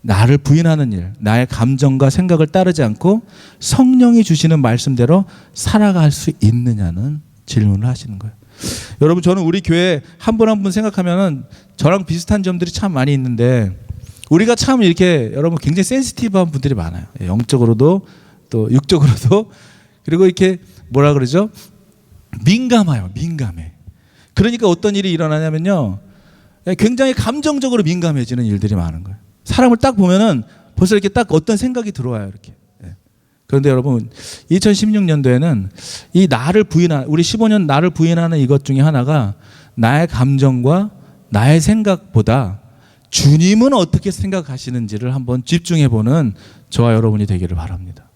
나를 부인하는 일, 나의 감정과 생각을 따르지 않고 성령이 주시는 말씀대로 살아갈 수 있느냐는 질문을 하시는 거예요. 여러분, 저는 우리 교회 한 분 한 분 생각하면은 저랑 비슷한 점들이 참 많이 있는데, 우리가 참 이렇게 여러분 굉장히 센시티브한 분들이 많아요. 영적으로도 또 육적으로도. 그리고 이렇게 뭐라 그러죠? 민감해. 그러니까 어떤 일이 일어나냐면요, 굉장히 감정적으로 민감해지는 일들이 많은 거예요. 사람을 딱 보면은 벌써 이렇게 딱 어떤 생각이 들어와요, 이렇게. 그런데 여러분, 2016년도에는 이 우리 15년 나를 부인하는 이것 중에 하나가 나의 감정과 나의 생각보다 주님은 어떻게 생각하시는지를 한번 집중해보는 저와 여러분이 되기를 바랍니다.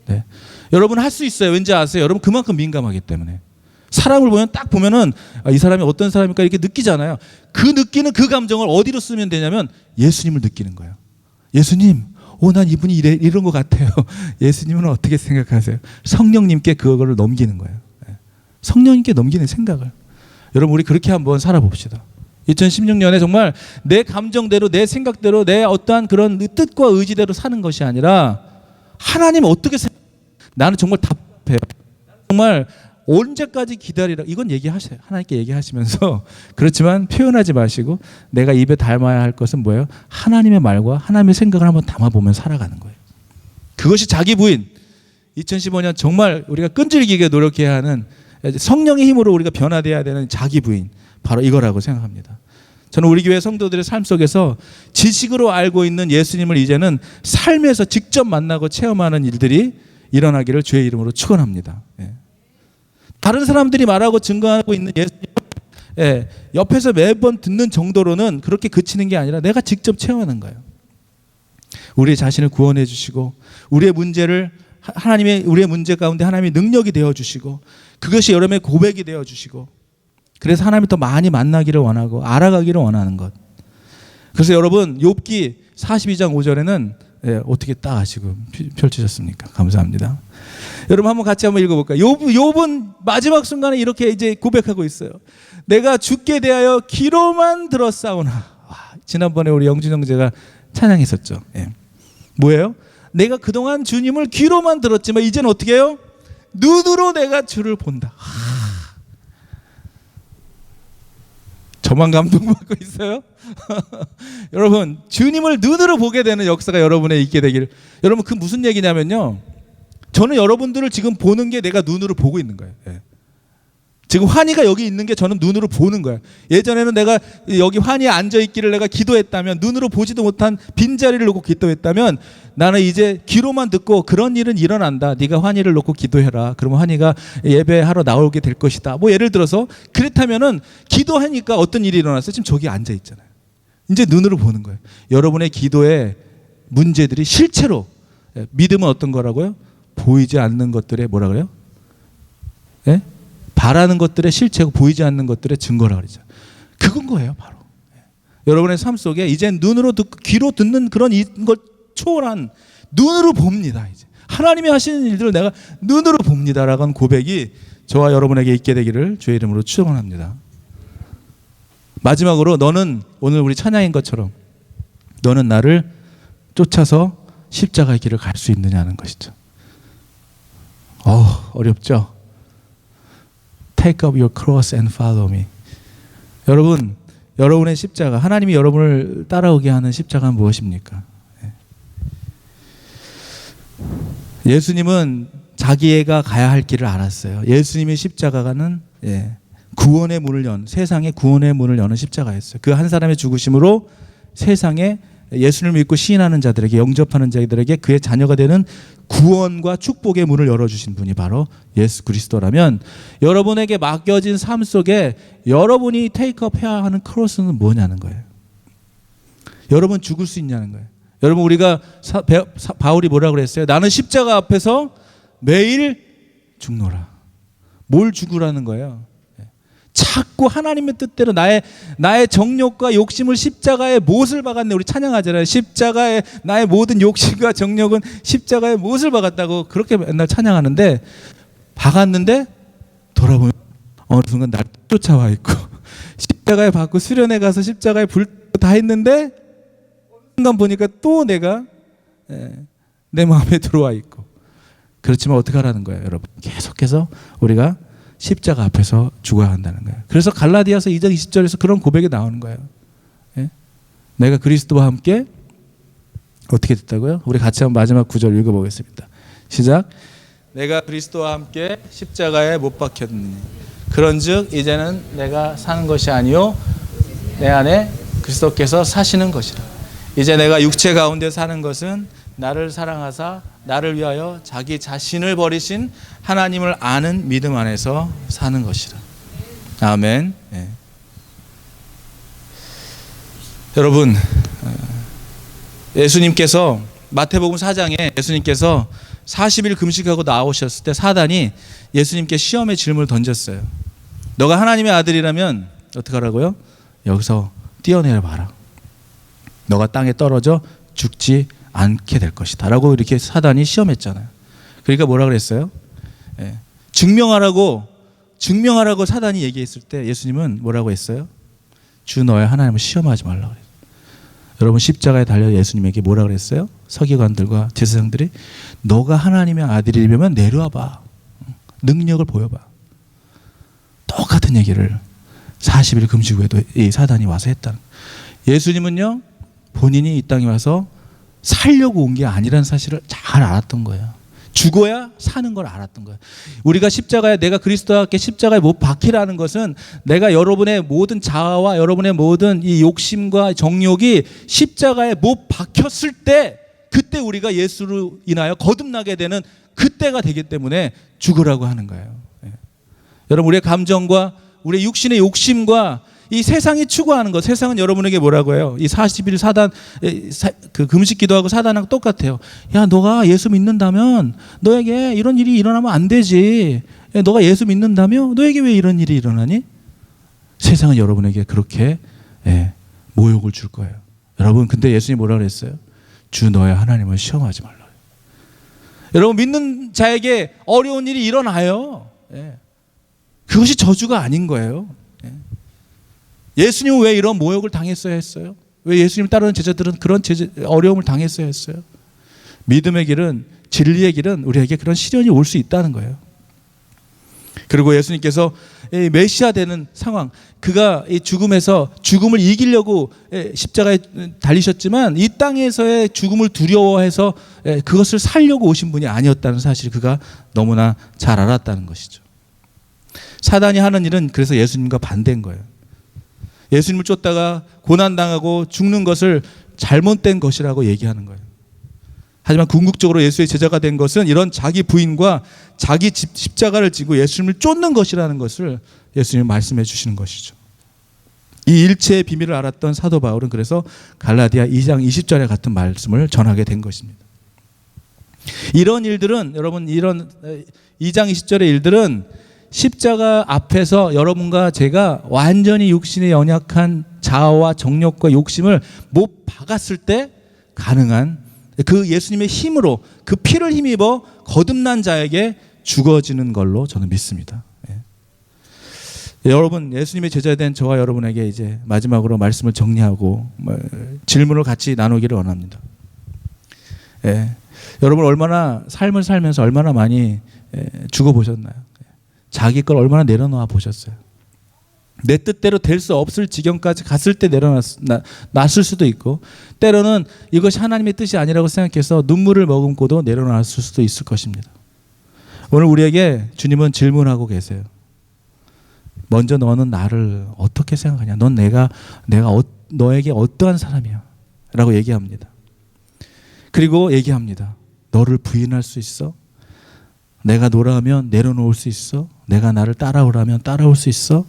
네. 여러분 할 수 있어요. 왠지 아세요? 여러분 그만큼 민감하기 때문에. 사람을 딱 보면은 이 사람이 어떤 사람일까 이렇게 느끼잖아요. 그 느끼는 그 감정을 어디로 쓰면 되냐면 예수님을 느끼는 거예요. 예수님, 난 이분이 이런 것 같아요. 예수님은 어떻게 생각하세요? 성령님께 그거를 넘기는 거예요. 성령님께 넘기는 생각을. 여러분, 우리 그렇게 한번 살아봅시다. 2016년에 정말 내 감정대로, 내 생각대로, 내 어떠한 그런 뜻과 의지대로 사는 것이 아니라, 하나님 어떻게 나는 정말 답답해요. 정말 언제까지 기다리라, 이건 얘기하세요. 하나님께 얘기하시면서. 그렇지만 표현하지 마시고 내가 입에 담아야 할 것은 뭐예요? 하나님의 말과 하나님의 생각을 한번 담아보면 살아가는 거예요. 그것이 자기 부인. 2015년 정말 우리가 끈질기게 노력해야 하는, 성령의 힘으로 우리가 변화되어야 되는 자기 부인, 바로 이거라고 생각합니다. 저는 우리 교회 성도들의 삶 속에서 지식으로 알고 있는 예수님을 이제는 삶에서 직접 만나고 체험하는 일들이 일어나기를 주의 이름으로 축원합니다. 다른 사람들이 말하고 증거하고 있는 예수님, 옆에서 매번 듣는 정도로는 그렇게 그치는 게 아니라 내가 직접 체험하는 거예요. 우리 자신을 구원해 주시고, 우리의 문제 가운데 하나님의 능력이 되어 주시고, 그것이 여러분의 고백이 되어 주시고, 그래서 하나님을 더 많이 만나기를 원하고 알아가기를 원하는 것. 그래서 여러분, 욥기 42장 5절에는 예, 어떻게 딱 하시고 펼치셨습니까? 감사합니다. 여러분 한번 같이 한번 읽어볼까요? 욥은 마지막 순간에 이렇게 이제 고백하고 있어요. 내가 주께 대하여 귀로만 들었사오나. 와, 지난번에 우리 영준 형제가 찬양했었죠. 예. 뭐예요? 내가 그동안 주님을 귀로만 들었지만 이제는 어떻게 해요? 눈으로 내가 주를 본다. 저만 감동받고 있어요? 여러분, 주님을 눈으로 보게 되는 역사가 여러분에 있게 되기를. 여러분, 그 무슨 얘기냐면요, 저는 여러분들을 지금 보는 게 내가 눈으로 보고 있는 거예요. 예. 지금 환희가 여기 있는 게 저는 눈으로 보는 거예요. 예전에는 내가 여기 환희에 앉아있기를 내가 기도했다면, 눈으로 보지도 못한 빈자리를 놓고 기도했다면, 나는 이제 귀로만 듣고 그런 일은 일어난다, 네가 환희를 놓고 기도해라, 그러면 환희가 예배하러 나오게 될 것이다, 뭐 예를 들어서 그렇다면은 기도하니까 어떤 일이 일어났어요? 지금 저기 앉아있잖아요. 이제 눈으로 보는 거예요. 여러분의 기도의 문제들이 실체로, 믿음은 어떤 거라고요? 보이지 않는 것들의 뭐라 그래요? 예? 바라는 것들의 실체고 보이지 않는 것들의 증거라고 그러죠. 그건 거예요, 바로. 여러분의 삶 속에 이제 눈으로 듣고 귀로 듣는 그런 걸 초월한 눈으로 봅니다. 이제 하나님이 하시는 일들을 내가 눈으로 봅니다라고 하는 고백이 저와 여러분에게 있게 되기를 주의 이름으로 축원합니다. 마지막으로, 너는 오늘 우리 찬양인 것처럼 너는 나를 쫓아서 십자가의 길을 갈 수 있느냐는 것이죠. 어렵죠? Take up your cross and follow me. 여러분, 여러분의 십자가, 하나님이 여러분을 따라오게 하는 십자가는 무엇입니까? 예수님은 자기가 가야 할 길을 알았어요. 예수님의 십자가는 구원의 문을 세상의 구원의 문을 여는 십자가였어요. 그 한 사람의 죽으심으로 세상에 예수를 믿고 시인하는 자들에게, 영접하는 자들에게 그의 자녀가 되는 구원과 축복의 문을 열어주신 분이 바로 예수 그리스도라면, 여러분에게 맡겨진 삶 속에 여러분이 테이크업 해야 하는 크로스는 뭐냐는 거예요. 여러분 죽을 수 있냐는 거예요. 여러분, 우리가 바울이 뭐라고 그랬어요? 나는 십자가 앞에서 매일 죽노라. 뭘 죽으라는 거예요? 자꾸 하나님의 뜻대로 나의 정욕과 욕심을 십자가에 못을 박았네. 우리 찬양하잖아요. 십자가에 나의 모든 욕심과 정욕은 십자가에 못을 박았다고 그렇게 맨날 찬양하는데, 박았는데 돌아보면 어느 순간 날 쫓아와 있고, 십자가에 박고 수련회 가서 십자가에 불 다 했는데 어느 순간 보니까 또 내가 내 마음에 들어와 있고. 그렇지만 어떻게 하라는 거예요, 여러분? 계속해서 우리가 십자가 앞에서 죽어야 한다는 거예요. 그래서 갈라디아서 2장 20절에서 그런 고백이 나오는 거예요. 예? 내가 그리스도와 함께 어떻게 됐다고요? 우리 같이 한번 마지막 구절 읽어보겠습니다. 시작. 내가 그리스도와 함께 십자가에 못 박혔느니 그런즉 이제는 내가 사는 것이 아니요 내 안에 그리스도께서 사시는 것이라. 이제 내가 육체 가운데 사는 것은 나를 사랑하사 나를 위하여 자기 자신을 버리신 하나님을 아는 믿음 안에서 사는 것이라. 아멘. 네. 여러분, 예수님께서 마태복음 4장에 예수님께서 40일 금식하고 나오셨을 때 사단이 예수님께 시험의 질문을 던졌어요. 너가 하나님의 아들이라면 어떻게 하라고요? 여기서 뛰어내려 봐라. 너가 땅에 떨어져 죽지 않게 될 것이다 라고 이렇게 사단이 시험했잖아요. 그러니까 뭐라 그랬어요? 증명하라고 사단이 얘기했을 때 예수님은 뭐라고 했어요? 주 너의 하나님을 시험하지 말라고 그랬어요. 여러분, 십자가에 달려 예수님에게 뭐라 그랬어요? 서기관들과 제사장들이 너가 하나님의 아들이면 내려와봐, 능력을 보여봐. 똑같은 얘기를 40일 금식 후에도 이 사단이 와서 했다는 거예요. 예수님은요, 본인이 이 땅에 와서 살려고 온 게 아니라는 사실을 잘 알았던 거예요. 죽어야 사는 걸 알았던 거예요. 우리가 십자가에, 내가 그리스도와 함께 십자가에 못 박히라는 것은 내가 여러분의 모든 자아와 여러분의 모든 이 욕심과 정욕이 십자가에 못 박혔을 때, 그때 우리가 예수로 인하여 거듭나게 되는 그때가 되기 때문에 죽으라고 하는 거예요. 여러분, 우리의 감정과 우리의 육신의 욕심과 이 세상이 추구하는 것, 세상은 여러분에게 뭐라고 해요? 이 40일 사단, 그 금식 기도하고 사단하고 똑같아요. 야, 너가 예수 믿는다면 너에게 이런 일이 일어나면 안 되지. 야, 너가 예수 믿는다면 너에게 왜 이런 일이 일어나니? 세상은 여러분에게 그렇게 모욕을 줄 거예요. 여러분, 근데 예수님이 뭐라 그랬어요? 주 너의 하나님을 시험하지 말라. 여러분, 믿는 자에게 어려운 일이 일어나요. 그것이 저주가 아닌 거예요. 예수님은 왜 이런 모욕을 당했어야 했어요? 왜 예수님 따르는 제자들은 그런 어려움을 당했어야 했어요? 믿음의 길은, 진리의 길은 우리에게 그런 시련이 올 수 있다는 거예요. 그리고 예수님께서 메시아 되는 상황, 그가 이 죽음에서 죽음을 이기려고 십자가에 달리셨지만 이 땅에서의 죽음을 두려워해서 그것을 살려고 오신 분이 아니었다는 사실을 그가 너무나 잘 알았다는 것이죠. 사단이 하는 일은 그래서 예수님과 반대인 거예요. 예수님을 쫓다가 고난당하고 죽는 것을 잘못된 것이라고 얘기하는 거예요. 하지만 궁극적으로 예수의 제자가 된 것은 이런 자기 부인과 자기 십자가를 지고 예수님을 쫓는 것이라는 것을 예수님이 말씀해 주시는 것이죠. 이 일체의 비밀을 알았던 사도 바울은 그래서 갈라디아 2장 20절에 같은 말씀을 전하게 된 것입니다. 이런 일들은, 여러분, 이런 2장 20절의 일들은 십자가 앞에서 여러분과 제가 완전히 육신에 연약한 자아와 정욕과 욕심을 못 박았을 때 가능한 그 예수님의 힘으로, 그 피를 힘입어 거듭난 자에게 주어지는 걸로 저는 믿습니다. 여러분, 예수님의 제자 된 저와 여러분에게 이제 마지막으로 말씀을 정리하고 질문을 같이 나누기를 원합니다. 여러분, 얼마나 삶을 살면서 얼마나 많이 죽어보셨나요? 자기 걸 얼마나 내려놓아 보셨어요? 내 뜻대로 될 수 없을 지경까지 갔을 때 내려놨을 수도 있고, 때로는 이것이 하나님의 뜻이 아니라고 생각해서 눈물을 머금고도 내려놨을 수도 있을 것입니다. 오늘 우리에게 주님은 질문하고 계세요. 먼저 너는 나를 어떻게 생각하냐? 넌 내가 너에게 어떠한 사람이야? 라고 얘기합니다. 그리고 얘기합니다. 너를 부인할 수 있어? 내가 노라하면 내려놓을 수 있어? 내가 나를 따라오라면 따라올 수 있어?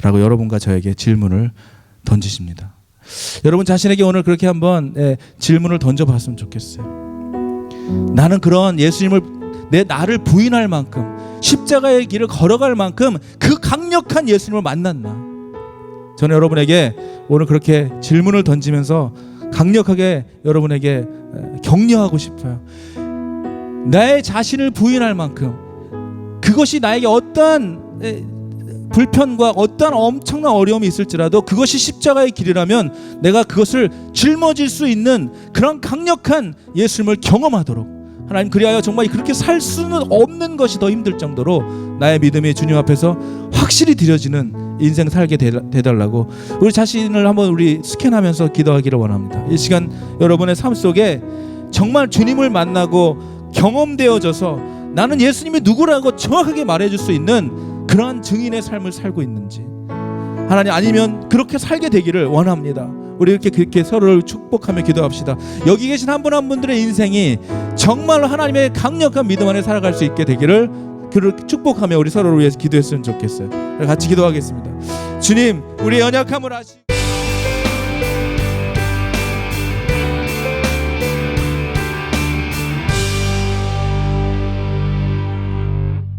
라고 여러분과 저에게 질문을 던지십니다. 여러분 자신에게 오늘 그렇게 한번 질문을 던져봤으면 좋겠어요. 나는 그런 예수님을 나를 부인할 만큼, 십자가의 길을 걸어갈 만큼 그 강력한 예수님을 만났나? 저는 여러분에게 오늘 그렇게 질문을 던지면서 강력하게 여러분에게 격려하고 싶어요. 나의 자신을 부인할 만큼, 그것이 나에게 어떠한 불편과 어떠한 엄청난 어려움이 있을지라도 그것이 십자가의 길이라면 내가 그것을 짊어질 수 있는 그런 강력한 예수님을 경험하도록, 하나님, 그리하여 정말 그렇게 살 수는 없는 것이 더 힘들 정도로 나의 믿음이 주님 앞에서 확실히 드려지는 인생 살게 되달라고 우리 자신을 한번 우리 스캔하면서 기도하기를 원합니다. 이 시간 여러분의 삶 속에 정말 주님을 만나고 경험되어져서 나는 예수님이 누구라고 정확하게 말해줄 수 있는 그러한 증인의 삶을 살고 있는지, 하나님, 아니면 그렇게 살게 되기를 원합니다. 우리 이렇게 그렇게 서로를 축복하며 기도합시다. 여기 계신 한 분 한 분들의 인생이 정말로 하나님의 강력한 믿음 안에 살아갈 수 있게 되기를 축복하며 우리 서로를 위해서 기도했으면 좋겠어요. 같이 기도하겠습니다. 주님, 우리의 연약함을 아시고